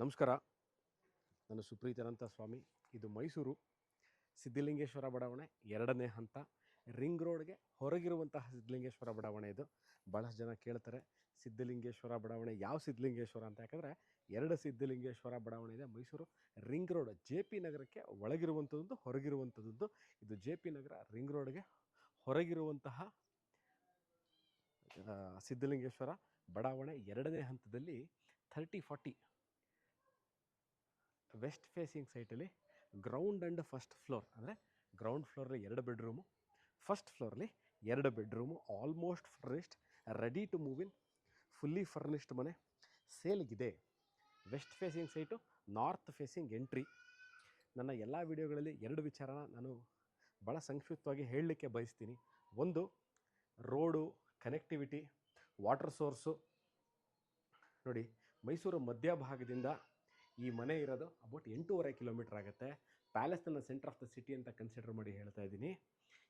ನಮಸ್ಕಾರ. ನಾನು ಸುಪ್ರೀತಾನಂತ ಸ್ವಾಮಿ. ಇದು ಮೈಸೂರು ಸಿದ್ಧಲಿಂಗೇಶ್ವರ ಬಡಾವಣೆ 2ನೇ ಹಂತ, ರಿಂಗ್ ರೋಡ್ಗೆ ಹೊರಗಿರುವಂತಹ ಸಿದ್ಧಲಿಂಗೇಶ್ವರ ಬಡಾವಣೆ ಇದು. ಭಾಳಷ್ಟು ಜನ ಕೇಳ್ತಾರೆ ಸಿದ್ಧಲಿಂಗೇಶ್ವರ ಬಡಾವಣೆ ಯಾವ ಸಿದ್ಧಲಿಂಗೇಶ್ವರ ಅಂತ. ಯಾಕಂದರೆ 2 ಸಿದ್ಧಲಿಂಗೇಶ್ವರ ಬಡಾವಣೆ ಇದೆ. ಮೈಸೂರು ರಿಂಗ್ ರೋಡ್ JP ನಗರಕ್ಕೆ ಒಳಗಿರುವಂಥದ್ದು, ಹೊರಗಿರುವಂಥದ್ದು. ಇದು JP ನಗರ ರಿಂಗ್ ರೋಡ್ಗೆ ಹೊರಗಿರುವಂತಹ ಸಿದ್ಧಲಿಂಗೇಶ್ವರ ಬಡಾವಣೆ 2ನೇ ಹಂತದಲ್ಲಿ 30-40 ವೆಸ್ಟ್ ಫೇಸಿಂಗ್ ಸೈಟಲ್ಲಿ ಗ್ರೌಂಡ್ ಆ್ಯಂಡ್ ಫಸ್ಟ್ ಫ್ಲೋರ್, ಅಂದರೆ ಗ್ರೌಂಡ್ ಫ್ಲೋರಲ್ಲಿ 2 ಬೆಡ್ರೂಮು, ಫಸ್ಟ್ ಫ್ಲೋರಲ್ಲಿ 2 bedroom, almost furnished, ready to move in, fully furnished ಮನೆ ಸೇಲ್ಗಿದೆ. West facing site, north facing entry. ನನ್ನ ಎಲ್ಲ ವಿಡಿಯೋಗಳಲ್ಲಿ 2 ವಿಚಾರನ ನಾನು ಭಾಳ ಸಂಕ್ಷಿಪ್ತವಾಗಿ ಹೇಳಲಿಕ್ಕೆ ಬಯಸ್ತೀನಿ. ಒಂದು, ರೋಡು ಕನೆಕ್ಟಿವಿಟಿ, ವಾಟರ್ ಸೋರ್ಸು. ನೋಡಿ, ಮೈಸೂರು ಮಧ್ಯಭಾಗದಿಂದ ಈ ಮನೆ ಇರೋದು ಅಬೌಟ್ 8.5 ಕಿಲೋಮೀಟ್ರ್ ಆಗುತ್ತೆ. ಪ್ಯಾಲೇಸ್ನ ಸೆಂಟರ್ ಆಫ್ ದ ಸಿಟಿ ಅಂತ ಕನ್ಸಿಡರ್ ಮಾಡಿ ಹೇಳ್ತಾ ಇದ್ದೀನಿ.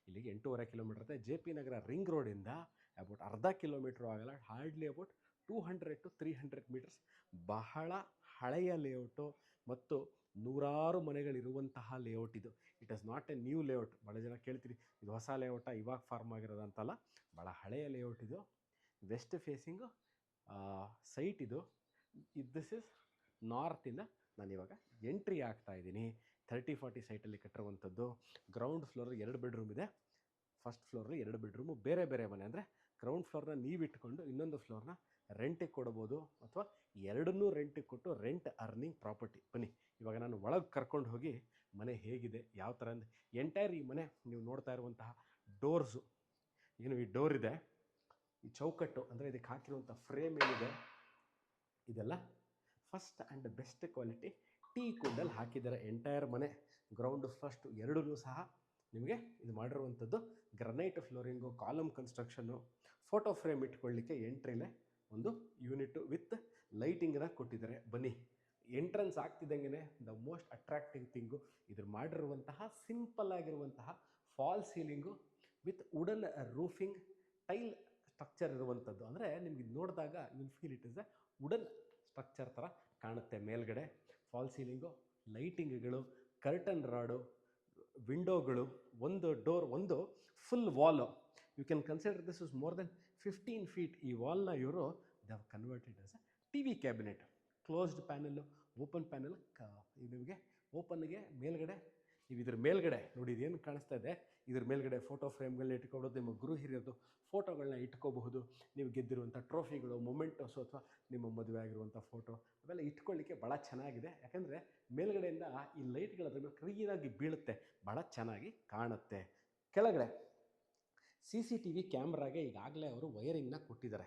ಇಲ್ಲಿಗೆ 8.5 ಕಿಲೋಮೀಟ್ರ್ ಆಗುತ್ತೆ. JP ನಗರ ರಿಂಗ್ ರೋಡಿಂದ ಅಬೌಟ್ ಅರ್ಧ ಕಿಲೋಮೀಟ್ರ್ ಆಗಲ್ಲ, ಹಾರ್ಡ್ಲಿ ಅಬೌಟ್ 200 to 300 ಮೀಟರ್ಸ್. ಬಹಳ ಹಳೆಯ ಲೇಔಟು ಮತ್ತು ನೂರಾರು ಮನೆಗಳಿರುವಂತಹ ಲೇಔಟ್ ಇದು. It is not A new layout. ಭಾಳ ಜನ ಕೇಳ್ತೀರಿ ಇದು ಹೊಸ ಲೇಔಟ, ಇವಾಗ ಫಾರ್ಮ್ ಆಗಿರೋದಂತಲ್ಲ, ಭಾಳ ಹಳೆಯ ಲೇಔಟ್ ಇದು. ವೆಸ್ಟ್ ಫೇಸಿಂಗು ಸೈಟ್ ಇದು. ದಿಸ್ ಇಸ್ ನಾರ್ತಿಂದ ನಾನಿವಾಗ ಎಂಟ್ರಿ ಆಗ್ತಾ ಇದ್ದೀನಿ. 30-40 ಸೈಟಲ್ಲಿ ಕಟ್ಟಿರುವಂಥದ್ದು. ಗ್ರೌಂಡ್ ಫ್ಲೋರ್ 2 ಬೆಡ್ರೂಮ್ ಇದೆ, ಫಸ್ಟ್ ಫ್ಲೋರಲ್ಲಿ 2 ಬೆಡ್ರೂಮು. ಬೇರೆ ಬೇರೆ ಮನೆ, ಅಂದರೆ ಗ್ರೌಂಡ್ ಫ್ಲೋರ್ನ ನೀವು ಇಟ್ಕೊಂಡು ಇನ್ನೊಂದು ಫ್ಲೋರ್ನ ರೆಂಟಿಗೆ ಕೊಡ್ಬೋದು, ಅಥವಾ ಎರಡನ್ನೂ ರೆಂಟಿಗೆ ಕೊಟ್ಟು ರೆಂಟ್ ಅರ್ನಿಂಗ್ ಪ್ರಾಪರ್ಟಿ. ಬನ್ನಿ ಇವಾಗ ನಾನು ಒಳಗೆ ಕರ್ಕೊಂಡು ಹೋಗಿ ಮನೆ ಹೇಗಿದೆ, ಯಾವ ಥರ ಅಂದರೆ ಎಂಟೈರ್ ಈ ಮನೆ ನೀವು ನೋಡ್ತಾ ಇರುವಂತಹ ಡೋರ್ಸು, ಏನು ಈ ಡೋರ್ ಇದೆ, ಈ ಚೌಕಟ್ಟು, ಅಂದರೆ ಇದಕ್ಕೆ ಹಾಕಿರುವಂಥ ಫ್ರೇಮ್ ಏನಿದೆ ಇದೆಲ್ಲ first and best quality teak ಕುಡ್ಡಲ್ಲಿ ಹಾಕಿದ್ದಾರೆ. ಎಂಟೈರ್ ಮನೆ ಗ್ರೌಂಡ್ ಫಸ್ಟ್ 2 ಸಹ ನಿಮಗೆ ಇದು ಮಾಡಿರುವಂಥದ್ದು ಗ್ರನೈಟ್ ಫ್ಲೋರಿಂಗು, ಕಾಲಮ್ ಕನ್ಸ್ಟ್ರಕ್ಷನ್ನು. ಫೋಟೋ ಫ್ರೇಮ್ ಇಟ್ಕೊಳ್ಳಿಕ್ಕೆ ಎಂಟ್ರಿಲೇ ಒಂದು ಯೂನಿಟು ವಿತ್ ಲೈಟಿಂಗನ್ನ ಕೊಟ್ಟಿದ್ದಾರೆ. ಬನ್ನಿ, ಎಂಟ್ರೆನ್ಸ್ ಆಗ್ತಿದ್ದಂಗೆ ದ ಮೋಸ್ಟ್ ಅಟ್ರಾಕ್ಟಿವ್ ಥಿಂಗು ಇದ್ರ ಮಾಡಿರುವಂತಹ ಸಿಂಪಲ್ ಆಗಿರುವಂತಹ false ceiling with wooden roofing tile structure ಇರುವಂಥದ್ದು. ಅಂದರೆ ನಿಮ್ಗೆ ಇದು ನೋಡಿದಾಗ will feel it is a wooden structure ಥರ ಕಾಣುತ್ತೆ. ಮೇಲ್ಗಡೆ ಫಾಲ್ ಸೀಲಿಂಗು, ಲೈಟಿಂಗ್ಗಳು, ಕರ್ಟನ್ ರಾಡು, ವಿಂಡೋಗಳು, ಒಂದು ಡೋರ್, ಒಂದು full wall. You can consider this is more than 15 feet. ಈ ವಾಲ್ನ ಇವರು they have converted as a TV cabinet. Closed panel, open panel. ನಿಮಗೆ ಓಪನ್ಗೆ ಮೇಲ್ಗಡೆ ನೀವು ಇದ್ರ ಮೇಲ್ಗಡೆ ನೋಡಿ, ಇದೇನು ಕಾಣಿಸ್ತಾ ಇದೆ, ಇದ್ರ ಮೇಲ್ಗಡೆ ಫೋಟೋ ಫ್ರೇಮ್ಗಳನ್ನ ಇಟ್ಕೊಬೋದು. ನಿಮ್ಮ ಗುರು ಹಿರಿಯರದು ಫೋಟೋಗಳನ್ನ ಇಟ್ಕೋಬಹುದು. ನೀವು ಗೆದ್ದಿರುವಂಥ ಟ್ರೋಫಿಗಳು, ಮೊಮೆಂಟೋಸು, ಅಥವಾ ನಿಮ್ಮ ಮದುವೆ ಆಗಿರುವಂಥ ಫೋಟೋ, ಅವೆಲ್ಲ ಇಟ್ಕೊಳ್ಳಿಕ್ಕೆ ಭಾಳ ಚೆನ್ನಾಗಿದೆ. ಯಾಕಂದರೆ ಮೇಲ್ಗಡೆಯಿಂದ ಈ ಲೈಟ್ಗಳು ಅದ್ರ ಮೇಲೆ ಕ್ಲೀನಾಗಿ ಬೀಳುತ್ತೆ, ಭಾಳ ಚೆನ್ನಾಗಿ ಕಾಣುತ್ತೆ. ಕೆಳಗಡೆ CCTV ಕ್ಯಾಮ್ರಾಗೆ ಈಗಾಗಲೇ ಅವರು ವೈರಿಂಗ್ನ ಕೊಟ್ಟಿದ್ದಾರೆ.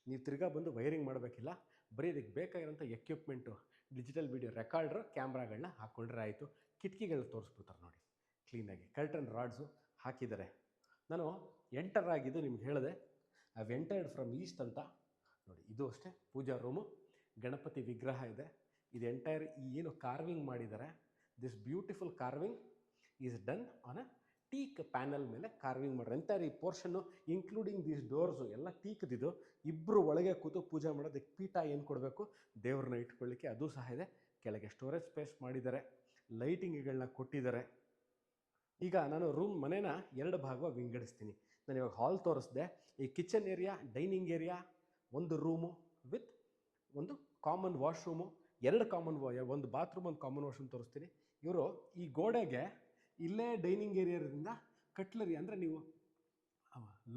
ನೀವು ತಿರ್ಗಾ ಬಂದು ವೈರಿಂಗ್ ಮಾಡಬೇಕಿಲ್ಲ. ಬರೀ ಇದಕ್ಕೆ ಬೇಕಾಗಿರೋಂಥ ಎಕ್ವಿಪ್ಮೆಂಟು, ಡಿಜಿಟಲ್ ವಿಡಿಯೋ ರೆಕಾರ್ಡ್ರು, ಕ್ಯಾಮ್ರಾಗಳನ್ನ ಹಾಕ್ಕೊಂಡ್ರೆ ಆಯಿತು. ಕಿಟಕಿಗಳನ್ನ ತೋರಿಸ್ಬಿಡ್ತಾರೆ ನೋಡಿ ಕ್ಲೀನಾಗಿ. ಕರ್ಟನ್ ರಾಡ್ಸು ಹಾಕಿದ್ದಾರೆ. ನಾನು ಎಂಟರ್ ಆಗಿದ್ದು ನಿಮ್ಗೆ ಹೇಳಿದೆ, ಐ ಎಂಟರ್ಡ್ ಫ್ರಮ್ ಈಸ್ಟ್ ಅಂತ. ನೋಡಿ, ಇದು ಅಷ್ಟೇ ಪೂಜಾ ರೂಮು, ಗಣಪತಿ ವಿಗ್ರಹ ಇದೆ. ಇದು ಎಂಟೈರ್ ಏನು ಕಾರ್ವಿಂಗ್ ಮಾಡಿದ್ದಾರೆ, this beautiful carving is done on a teak panel ಮೇಲೆ ಕಾರ್ವಿಂಗ್ ಮಾಡ್ರೆ. ಎಂಟೈರ್ ಈ ಪೋರ್ಷನ್ನು ಇನ್ಕ್ಲೂಡಿಂಗ್ ದೀಸ್ ಡೋರ್ಸು ಎಲ್ಲ ಟೀಕ್ದಿದ್ದು. ಇಬ್ಬರು ಒಳಗೆ ಕೂತು ಪೂಜೆ ಮಾಡೋದಕ್ಕೆ ಪೀಠ ಏನು ಕೊಡಬೇಕು ದೇವ್ರನ್ನ ಇಟ್ಕೊಳ್ಳಿಕ್ಕೆ ಅದು ಸಹ ಇದೆ. ಕೆಳಗೆ ಸ್ಟೋರೇಜ್ ಸ್ಪೇಸ್ ಮಾಡಿದ್ದಾರೆ, ಲೈಟಿಂಗ್ಗಳನ್ನ ಕೊಟ್ಟಿದ್ದಾರೆ. ಈಗ ನಾನು ಮನೇನ 2 ಭಾಗವಾಗಿ ವಿಂಗಡಿಸ್ತೀನಿ. ನಾನು ಇವಾಗ ಹಾಲ್ ತೋರಿಸ್ದೆ. ಈ ಕಿಚನ್ ಏರಿಯಾ, ಡೈನಿಂಗ್ ಏರಿಯಾ, ಒಂದು ರೂಮು ವಿತ್ ಒಂದು ಕಾಮನ್ ವಾಶ್ರೂಮು, 2 ಕಾಮನ್, ಒಂದು ಬಾತ್ರೂಮ್, ಒಂದು ಕಾಮನ್ ವಾಶ್ರೂಮ್ ತೋರಿಸ್ತೀನಿ. ಇವರು ಈ ಗೋಡೆಗೆ ಇಲ್ಲೇ ಡೈನಿಂಗ್ ಏರಿಯಾದಿಂದ ಕಟ್ಲರಿ, ಅಂದರೆ ನೀವು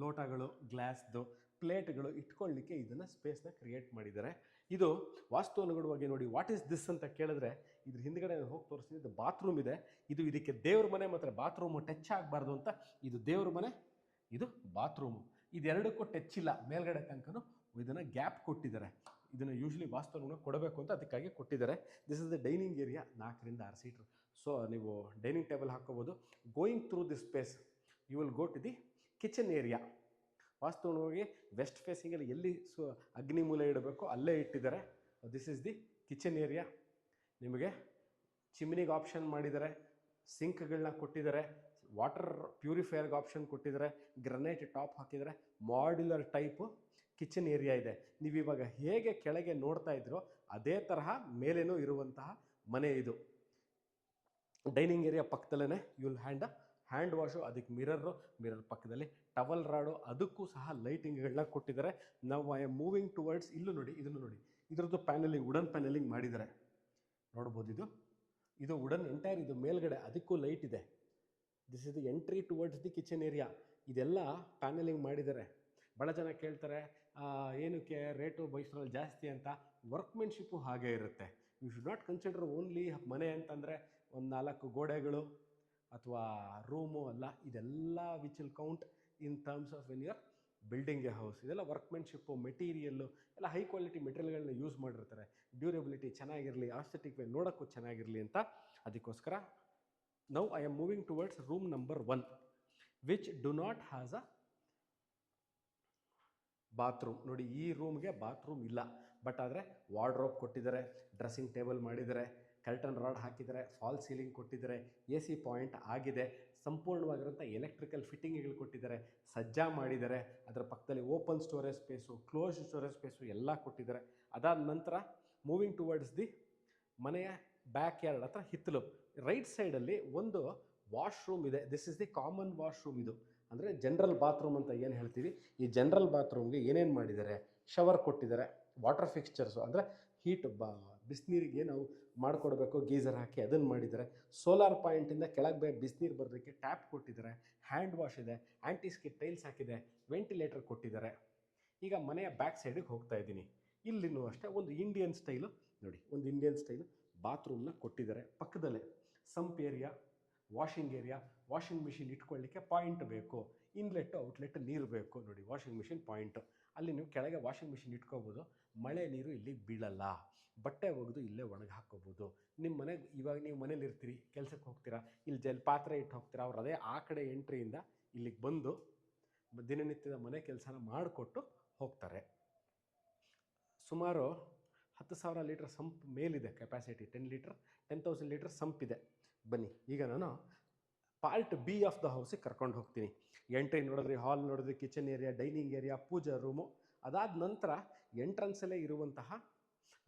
ಲೋಟಗಳು, ಗ್ಲಾಸ್ದು ಪ್ಲೇಟ್ಗಳು ಇಟ್ಕೊಳ್ಳಿಕ್ಕೆ ಇದನ್ನು ಸ್ಪೇಸ್ನ ಕ್ರಿಯೇಟ್ ಮಾಡಿದ್ದಾರೆ. ಇದು ವಾಸ್ತು ಅನುಗುಣವಾಗಿ ನೋಡಿ. ವಾಟ್ ಈಸ್ ದಿಸ್ ಅಂತ ಕೇಳಿದ್ರೆ ಇದ್ರ ಹಿಂದ್ಗಡೆ ಹೋಗಿ ತೋರಿಸ್ತೀನಿ. ಇದು ಬಾತ್ರೂಮ್ ಇದೆ. ಇದಕ್ಕೆ ದೇವ್ರ ಮನೆ ಮತ್ತು ಬಾತ್ರೂಮು ಟಚ್ ಆಗಬಾರ್ದು ಅಂತ ಇದು ದೇವ್ರ ಮನೆ, ಇದು ಬಾತ್ರೂಮು. ಇದೆರಡಕ್ಕೂ ಟಚ್ ಇಲ್ಲ. ಮೇಲ್ಗಡೆ ತನಕನೂ ಇದನ್ನು ಗ್ಯಾಪ್ ಕೊಟ್ಟಿದ್ದಾರೆ. ಇದನ್ನು ಯೂಶ್ವಲಿ ವಾಸ್ತು ಅನುಗುಣ ಕೊಡಬೇಕು ಅಂತ ಅದಕ್ಕಾಗಿ ಕೊಟ್ಟಿದ್ದಾರೆ. This is the dining area, 4ರಿಂದ 6 ಸೀಟ್ರು. ಸೊ ನೀವು ಡೈನಿಂಗ್ ಟೇಬಲ್ ಹಾಕ್ಕೋಬೋದು. Going through this space you will go to the kitchen area. ವಾಸ್ತವವಾಗಿ ವೆಸ್ಟ್ ಫೇಸಿಂಗಲ್ಲಿ ಎಲ್ಲಿ ಅಗ್ನಿ ಮೂಲೆ ಇಡಬೇಕು ಅಲ್ಲೇ ಇಟ್ಟಿದ್ದಾರೆ. This is the kitchen area. ನಿಮಗೆ ಚಿಮ್ನಿಗೆ ಆಪ್ಷನ್ ಮಾಡಿದ್ದಾರೆ, ಸಿಂಕ್ಗಳನ್ನ ಕೊಟ್ಟಿದ್ದಾರೆ, ವಾಟರ್ ಪ್ಯೂರಿಫೈಯರ್ಗೆ ಆಪ್ಷನ್ ಕೊಟ್ಟಿದ್ದಾರೆ, ಗ್ರನೈಟ್ ಟಾಪ್ ಹಾಕಿದ್ದಾರೆ. ಮಾಡ್ಯುಲರ್ ಟೈಪು ಕಿಚನ್ ಏರಿಯಾ ಇದೆ. ನೀವು ಇವಾಗ ಹೇಗೆ ಕೆಳಗೆ ನೋಡ್ತಾ ಇದ್ರೋ ಅದೇ ತರಹ ಮೇಲೇನೂ ಇರುವಂತಹ ಮನೆ ಇದು. ಡೈನಿಂಗ್ ಏರಿಯಾ ಪಕ್ಕದಲ್ಲೇ ಯುಲ್ ಹ್ಯಾಂಡ್ ವಾಶು, ಅದಕ್ಕೆ ಮಿರರ್ ಪಕ್ಕದಲ್ಲಿ ಟವಲ್ ರಾಡು, ಅದಕ್ಕೂ ಸಹ ಲೈಟಿಂಗ್ಗಳನ್ನ ಕೊಟ್ಟಿದ್ದಾರೆ. ನಾವು ಐ ಆಮ್ ಮೂವಿಂಗ್ ಟುವರ್ಡ್ಸ್, ಇಲ್ಲೂ ನೋಡಿ, ಇದನ್ನು ನೋಡಿ, ಇದರದ್ದು ಪ್ಯಾನಲಿಂಗ್, ವುಡನ್ ಪ್ಯಾನಲಿಂಗ್ ಮಾಡಿದ್ದಾರೆ, ನೋಡ್ಬೋದು. ಇದು ವುಡನ್ ಎಂಟೈರ್, ಇದು ಮೇಲ್ಗಡೆ ಅದಕ್ಕೂ ಲೈಟ್ ಇದೆ. This is the entry towards the kitchen area. ಇದೆಲ್ಲ ಪ್ಯಾನಲಿಂಗ್ ಮಾಡಿದ್ದಾರೆ. ಭಾಳ ಜನ ಕೇಳ್ತಾರೆ ಏನಕ್ಕೆ ರೇಟು ಬೈಸ್ರಲ್ಲಿ ಜಾಸ್ತಿ ಅಂತ. ವರ್ಕ್ಮೆನ್ಶಿಪ್ಪು ಹಾಗೆ ಇರುತ್ತೆ. You should not consider only ಮನೆ ಅಂತಂದರೆ ಒಂದು 4 ಗೋಡೆಗಳು ಅಥವಾ ರೂಮು ಅಲ್ಲ, ಇದೆಲ್ಲ which will count in terms of when you are building a house. ಇದೆಲ್ಲ ವರ್ಕ್ಮೆನ್ಶಿಪ್ಪು, ಮೆಟೀರಿಯಲ್ಲು ಎಲ್ಲ ಹೈ ಕ್ವಾಲಿಟಿ ಮೆಟೀರಿಯಲ್ಗಳನ್ನ ಯೂಸ್ ಮಾಡಿರ್ತಾರೆ. ಡ್ಯೂರೇಬಿಲಿಟಿ ಚೆನ್ನಾಗಿರಲಿ, ಆಸ್ಥೆಟಿಕ್ ವೇ ನೋಡೋಕ್ಕೂ ಚೆನ್ನಾಗಿರಲಿ ಅಂತ. ಅದಕ್ಕೋಸ್ಕರ now I am moving towards room number 1 which do not has a bathroom. ನೋಡಿ, ಈ ರೂಮ್ಗೆ ಬಾತ್ರೂಮ್ ಇಲ್ಲ, ಬಟ್ ಆದರೆ ವಾರ್ಡ್ರೋಬ್ ಕೊಟ್ಟಿದ್ದಾರೆ, ಡ್ರೆಸ್ಸಿಂಗ್ ಟೇಬಲ್ ಮಾಡಿದ್ದಾರೆ, ಕರ್ಟನ್ ರಾಡ್ ಹಾಕಿದ್ದಾರೆ, ಫಾಲ್ ಸೀಲಿಂಗ್ ಕೊಟ್ಟಿದ್ದಾರೆ, AC ಪಾಯಿಂಟ್ ಆಗಿದೆ, ಸಂಪೂರ್ಣವಾಗಿರೋಂಥ ಎಲೆಕ್ಟ್ರಿಕಲ್ ಫಿಟ್ಟಿಂಗ್ಗಳು ಕೊಟ್ಟಿದ್ದಾರೆ, ಸಜ್ಜಾ ಮಾಡಿದ್ದಾರೆ. ಅದರ ಪಕ್ಕದಲ್ಲಿ open storage space, close storage space ಎಲ್ಲ ಕೊಟ್ಟಿದ್ದಾರೆ. ಅದಾದ ನಂತರ ಮೂವಿಂಗ್ ಟುವರ್ಡ್ಸ್ ದಿ ಮನೆಯ ಬ್ಯಾಕ್ ಯಾರ್ಡ್ ಹತ್ರ ಹಿತ್ತಲು, ರೈಟ್ ಸೈಡಲ್ಲಿ ಒಂದು ವಾಶ್ರೂಮ್ ಇದೆ. This is the common washroom. ಇದು ಅಂದರೆ ಜನರಲ್ ಬಾತ್ರೂಮ್ ಅಂತ ಏನು ಹೇಳ್ತೀವಿ. ಈ ಜನರಲ್ ಬಾತ್ರೂಮ್ಗೆ ಏನೇನು ಮಾಡಿದ್ದಾರೆ, ಶವರ್ ಕೊಟ್ಟಿದ್ದಾರೆ, ವಾಟರ್ ಫಿಕ್ಸ್ಚರ್ಸು ಅಂದರೆ ಹೀಟ್ ಬಿಸಿನೀರಿಗೆ ನಾವು ಮಾಡಿಕೊಡ್ಬೇಕು, ಗೀಸರ್ ಹಾಕಿ ಅದನ್ನು ಮಾಡಿದ್ದಾರೆ. ಸೋಲಾರ್ ಪಾಯಿಂಟಿಂದ ಕೆಳಗೆ ಬಿಸಿನೀರು ಬರೋದಕ್ಕೆ ಟ್ಯಾಪ್ ಕೊಟ್ಟಿದ್ದಾರೆ, ಹ್ಯಾಂಡ್ ವಾಶ್ ಇದೆ, ಆ್ಯಂಟಿ ಸ್ಕಿಡ್ ಟೈಲ್ಸ್ ಹಾಕಿದೆ, ವೆಂಟಿಲೇಟರ್ ಕೊಟ್ಟಿದ್ದಾರೆ. ಈಗ ಮನೆಯ ಬ್ಯಾಕ್ ಸೈಡಿಗೆ ಹೋಗ್ತಾ ಇದ್ದೀನಿ. ಇಲ್ಲಿನೂ ಅಷ್ಟೇ ಒಂದು ಇಂಡಿಯನ್ ಸ್ಟೈಲು, ನೋಡಿ, ಒಂದು ಇಂಡಿಯನ್ ಸ್ಟೈಲು ಬಾತ್ರೂಮ್ನ ಕೊಟ್ಟಿದ್ದಾರೆ. ಪಕ್ಕದಲ್ಲೇ sump area, washing area, washing machine ಇಟ್ಕೊಳ್ಳಿಕ್ಕೆ ಪಾಯಿಂಟ್ ಬೇಕು, ಇನ್ಲೆಟ್ಟು ಔಟ್ಲೆಟ್ ನೀರು ಬೇಕು. ನೋಡಿ, ವಾಷಿಂಗ್ ಮಿಷಿನ್ ಪಾಯಿಂಟು, ಅಲ್ಲಿ ನೀವು ಕೆಳಗೆ ವಾಷಿಂಗ್ ಮಿಷಿನ್ ಇಟ್ಕೋಬೋದು. ಮಳೆ ನೀರು ಇಲ್ಲಿ ಬೀಳಲ್ಲ, ಬಟ್ಟೆ ಒಗೆದು ಇಲ್ಲೇ ಒಣಗಿ ಹಾಕ್ಕೋಬೋದು. ನಿಮ್ಮ ಮನೆಗೆ ಇವಾಗ ನೀವು ಮನೇಲಿ ಇರ್ತೀರಿ, ಕೆಲಸಕ್ಕೆ ಹೋಗ್ತೀರಾ, ಇಲ್ಲಿ ಪಾತ್ರೆ ಇಟ್ಟು ಹೋಗ್ತೀರಾ, ಅವ್ರು ಅದೇ ಆ ಕಡೆ ಎಂಟ್ರಿಯಿಂದ ಇಲ್ಲಿಗೆ ಬಂದು ದಿನನಿತ್ಯದ ಮನೆ ಕೆಲಸನ ಮಾಡಿಕೊಟ್ಟು ಹೋಗ್ತಾರೆ. ಸುಮಾರು 10,000 ಲೀಟರ್ ಸಂಪ್ ಮೇಲಿದೆ ಕೆಪಾಸಿಟಿ, 10,000 ಲೀಟರ್ ಸಂಪ್ ಇದೆ. ಬನ್ನಿ, ಈಗ ನಾನು ಪಾರ್ಟ್ B ಆಫ್ ದ ಹೌಸಿಗೆ ಕರ್ಕೊಂಡು ಹೋಗ್ತೀನಿ. ಎಂಟ್ರಿ ನೋಡಿದ್ರಿ, ಹಾಲ್ ನೋಡಿದ್ರಿ, ಕಿಚನ್ ಏರಿಯಾ, ಡೈನಿಂಗ್ ಏರಿಯಾ, ಪೂಜಾ ರೂಮು. ಅದಾದ ನಂತರ ಎಂಟ್ರೆನ್ಸಲ್ಲೇ ಇರುವಂತಹ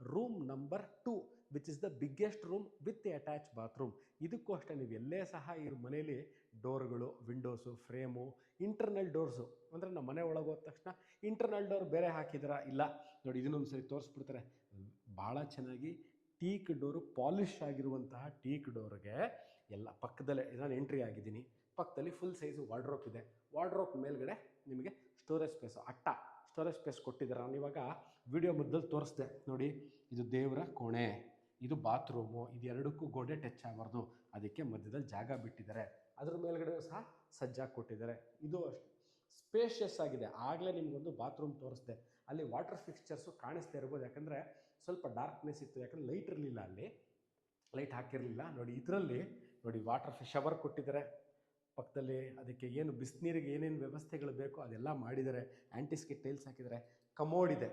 room number 2 which is the biggest room with A attach bathroom. ಇದಕ್ಕೂ ಅಷ್ಟೇ, ನೀವು ಎಲ್ಲೇ ಸಹ ಈ ಮನೇಲಿ ಡೋರ್ಗಳು, ವಿಂಡೋಸು, ಫ್ರೇಮು, ಇಂಟರ್ನಲ್ ಡೋರ್ಸು, ಅಂದರೆ ನಮ್ಮ ಮನೆ ಒಳಗೆ ಹೋದ ತಕ್ಷಣ ಇಂಟರ್ನಲ್ ಡೋರ್ ಬೇರೆ ಹಾಕಿದ್ದೀರಾ ಇಲ್ಲ, ನೋಡಿ, ಇದನ್ನೊಂದು ಸರಿ ತೋರಿಸ್ಬಿಡ್ತಾರೆ. ಭಾಳ ಚೆನ್ನಾಗಿ ಟೀಕ್ ಡೋರು, ಪಾಲಿಶ್ ಆಗಿರುವಂತಹ ಟೀಕ್ ಡೋರ್ಗೆ ಎಲ್ಲ ಪಕ್ಕದಲ್ಲೇ ನಾನು ಎಂಟ್ರಿ ಆಗಿದ್ದೀನಿ. ಪಕ್ಕದಲ್ಲಿ ಫುಲ್ ಸೈಜು ವಾರ್ಡ್ರೋಪ್ ಇದೆ. ವಾರ್ಡ್ರೋಪ್ ಮೇಲ್ಗಡೆ ನಿಮಗೆ ಸ್ಟೋರೇಜ್ ಸ್ಪೇಸು, ಸ್ಟೋರೇಜ್ ಸ್ಪೇಸ್ ಕೊಟ್ಟಿದ್ದಾರೆ. ನಾನು ಇವಾಗ ವಿಡಿಯೋ ಮಧ್ಯದಲ್ಲಿ ತೋರಿಸ್ದೆ ನೋಡಿ, ಇದು ದೇವರ ಕೋಣೆ, ಇದು ಬಾತ್ರೂಮು, ಇದು ಎರಡಕ್ಕೂ ಗೋಡೆ ಟಚ್ ಆಗಬಾರ್ದು, ಅದಕ್ಕೆ ಮಧ್ಯದಲ್ಲಿ ಜಾಗ ಬಿಟ್ಟಿದ್ದಾರೆ. ಅದ್ರ ಮೇಲ್ಗಡೆ ಸಹ ಸಜ್ಜಾಗಿ ಕೊಟ್ಟಿದ್ದಾರೆ. ಇದು ಅಷ್ಟು ಸ್ಪೇಷಿಯಸ್ ಆಗಿದೆ. ಆಗಲೇ ನಿಮಗೊಂದು ಬಾತ್ರೂಮ್ ತೋರಿಸ್ದೆ, ಅಲ್ಲಿ ವಾಟರ್ ಫಿಕ್ಸ್ಚರ್ಸು ಕಾಣಿಸ್ತಾ ಇರ್ಬೋದು, ಯಾಕಂದರೆ ಸ್ವಲ್ಪ ಡಾರ್ಕ್ನೆಸ್ ಇತ್ತು, ಯಾಕಂದರೆ ಲೈಟ್ ಇರಲಿಲ್ಲ, ಅಲ್ಲಿ ಲೈಟ್ ಹಾಕಿರಲಿಲ್ಲ. ನೋಡಿ, ಇದರಲ್ಲಿ ನೋಡಿ ವಾಟರ್ ಶವರ್ ಕೊಟ್ಟಿದ್ದಾರೆ. ಪಕ್ಕದಲ್ಲಿ ಅದಕ್ಕೆ ಏನು ಬಿಸಿನೀರಿಗೆ ಏನೇನು ವ್ಯವಸ್ಥೆಗಳು ಬೇಕೋ ಅದೆಲ್ಲ ಮಾಡಿದ್ದಾರೆ. ಆ್ಯಂಟಿ ಟೈಲ್ಸ್ ಹಾಕಿದ್ದಾರೆ, ಕಮೋಡ್ ಇದೆ.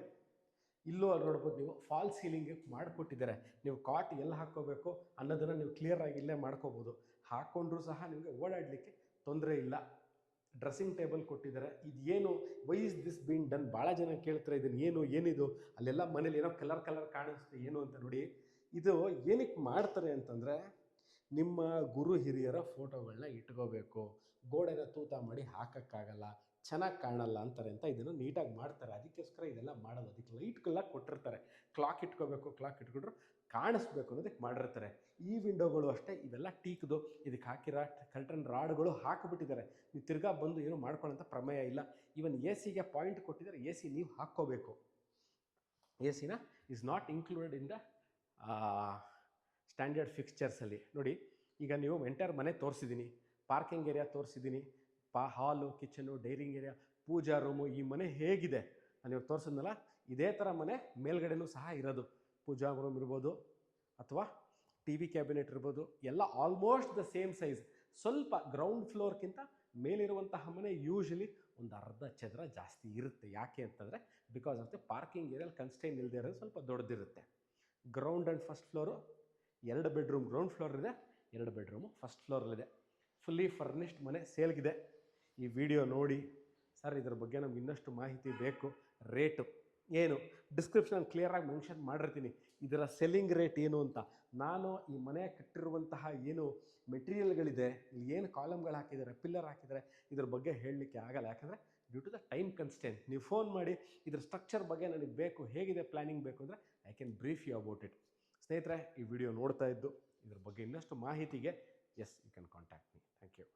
ಇಲ್ಲೂ ನೋಡ್ಬೋದು ನೀವು, ಫಾಲ್ ಸೀಲಿಂಗ್ ಮಾಡಿಕೊಟ್ಟಿದ್ದಾರೆ. ನೀವು ಕಾಟ್ ಎಲ್ಲಿ ಹಾಕ್ಕೋಬೇಕು ಅನ್ನೋದನ್ನು ನೀವು ಕ್ಲಿಯರಾಗಿ ಇಲ್ಲೇ ಮಾಡ್ಕೋಬೋದು. ಹಾಕ್ಕೊಂಡ್ರೂ ಸಹ ನಿಮಗೆ ಓಡಾಡಲಿಕ್ಕೆ ತೊಂದರೆ ಇಲ್ಲ. ಡ್ರೆಸ್ಸಿಂಗ್ ಟೇಬಲ್ ಕೊಟ್ಟಿದ್ದಾರೆ. ಇದು ಏನು, why is this been done? ಭಾಳ ಜನ ಕೇಳ್ತಾರೆ, ಇದನ್ನು ಏನಿದು, ಅಲ್ಲೆಲ್ಲ ಮನೇಲಿ ಏನೋ ಕಲರ್ ಕಾಣಿಸುತ್ತೆ, ಏನು ಅಂತ. ನೋಡಿ, ಇದು ಏನಕ್ಕೆ ಮಾಡ್ತಾರೆ ಅಂತಂದರೆ, ನಿಮ್ಮ ಗುರು ಹಿರಿಯರ ಫೋಟೋಗಳನ್ನ ಇಟ್ಕೋಬೇಕು, ಗೋಡೆನ ತೂತ ಮಾಡಿ ಹಾಕೋಕ್ಕಾಗಲ್ಲ, ಚೆನ್ನಾಗಿ ಕಾಣಲ್ಲ ಅಂತಾರೆ ಅಂತ ಇದನ್ನು ನೀಟಾಗಿ ಮಾಡ್ತಾರೆ. ಅದಕ್ಕೋಸ್ಕರ ಇದೆಲ್ಲ ಮಾಡೋದು. ಅದಕ್ಕೆ ಲೈಟ್ಗೆಲ್ಲ ಕೊಟ್ಟಿರ್ತಾರೆ. ಕ್ಲಾಕ್ ಇಟ್ಕೋಬೇಕು, ಕ್ಲಾಕ್ ಇಟ್ಕೊಂಡ್ರು ಕಾಣಿಸ್ಬೇಕು ಅನ್ನೋದಕ್ಕೆ ಮಾಡಿರ್ತಾರೆ. ಈ ವಿಂಡೋಗಳು ಅಷ್ಟೇ, ಇವೆಲ್ಲ ಟೀಕ್ದು. ಇದಕ್ಕೆ ಹಾಕಿರೋ ಕರ್ಟನ್ ರಾಡ್ಗಳು ಹಾಕಿಬಿಟ್ಟಿದ್ದಾರೆ. ನೀವು ತಿರ್ಗಾ ಬಂದು ಏನೂ ಮಾಡ್ಕೊಳ್ಳೋಂಥ ಪ್ರಮೇಯ ಇಲ್ಲ. ಈವನ್ AC ಪಾಯಿಂಟ್ ಕೊಟ್ಟಿದ್ದಾರೆ, AC ನೀವು ಹಾಕ್ಕೋಬೇಕು. AC is not included in the standard ಫಿಕ್ಸ್ಚರ್ಸಲ್ಲಿ. ನೋಡಿ, ಈಗ ನೀವು ಎಂಟೈರ್ ಮನೆ ತೋರಿಸಿದ್ದೀನಿ, ಪಾರ್ಕಿಂಗ್ ಏರಿಯಾ ತೋರಿಸಿದ್ದೀನಿ, ಹಾಲು, ಕಿಚನು, ಡೈನಿಂಗ್ ಏರಿಯಾ, ಪೂಜಾ ರೂಮು. ಈ ಮನೆ ಹೇಗಿದೆ ನಾನು ಇವಾಗ ತೋರಿಸಿದ್ನಲ್ಲ, ಇದೇ ಥರ ಮನೆ ಮೇಲ್ಗಡೆನೂ ಸಹ ಇರೋದು. ಪೂಜಾ ರೂಮ್ ಇರ್ಬೋದು ಅಥವಾ TV ಕ್ಯಾಬಿನೆಟ್ ಇರ್ಬೋದು, ಎಲ್ಲ ಆಲ್ಮೋಸ್ಟ್ ದ ಸೇಮ್ ಸೈಜ್. ಸ್ವಲ್ಪ ಗ್ರೌಂಡ್ ಫ್ಲೋರ್ಗಿಂತ ಮೇಲಿರುವಂತಹ ಮನೆ ಯೂಶಲಿ ಒಂದು ಅರ್ಧ ಚದರ ಜಾಸ್ತಿ ಇರುತ್ತೆ. ಯಾಕೆ ಅಂತಂದರೆ ಬಿಕಾಸ್ ಆಫ್ ದ ಪಾರ್ಕಿಂಗ್ ಏರಿಯಲ್ಲಿ ಕನ್ಸ್ಟೈನ್ ಇಲ್ಲದೆ ಇರೋದು ಸ್ವಲ್ಪ ದೊಡ್ಡದಿರುತ್ತೆ. Ground and first floor 2 bedroom, ground floor ಇದೆ, 2 ಬೆಡ್ರೂಮು ಫಸ್ಟ್ ಫ್ಲೋರಲ್ಲಿದೆ. ಫುಲ್ಲಿ ಫರ್ನಿಶ್ಡ್ ಮನೆ ಸೇಲ್ಗಿದೆ. ಈ ವಿಡಿಯೋ ನೋಡಿ, ಸರ್ ಇದ್ರ ಬಗ್ಗೆ ನಮ್ಗೆ ಇನ್ನಷ್ಟು ಮಾಹಿತಿ ಬೇಕು, ರೇಟು ಏನು, ಡಿಸ್ಕ್ರಿಪ್ಷನ್ ಕ್ಲಿಯರಾಗಿ ಮೆನ್ಷನ್ ಮಾಡಿರ್ತೀನಿ. ಇದರ ಸೆಲ್ಲಿಂಗ್ ರೇಟ್ ಏನು ಅಂತ. ನಾನು ಈ ಮನೆ ಕಟ್ಟಿರುವಂತಹ ಏನು ಮೆಟೀರಿಯಲ್ಗಳಿದೆ, ಇಲ್ಲಿ ಏನು ಕಾಲಮ್ಗಳು ಹಾಕಿದ್ದಾರೆ, ಪಿಲ್ಲರ್ ಹಾಕಿದ್ದಾರೆ, ಇದ್ರ ಬಗ್ಗೆ ಹೇಳಲಿಕ್ಕೆ ಆಗಲ್ಲ. ಯಾಕಂದರೆ due to the time constant. ನೀವು ಫೋನ್ ಮಾಡಿ ಇದ್ರ ಸ್ಟ್ರಕ್ಚರ್ ಬಗ್ಗೆ ನನಗೆ ಬೇಕು, ಹೇಗಿದೆ ಪ್ಲ್ಯಾನಿಂಗ್ ಬೇಕು ಅಂದರೆ I can brief you about it. ಸ್ನೇಹಿತರೆ, ಈ ವಿಡಿಯೋ ನೋಡ್ತಾ ಇದ್ದು ಇದ್ರ ಬಗ್ಗೆ ಇನ್ನಷ್ಟು ಮಾಹಿತಿಗೆ you can contact me. Thank you.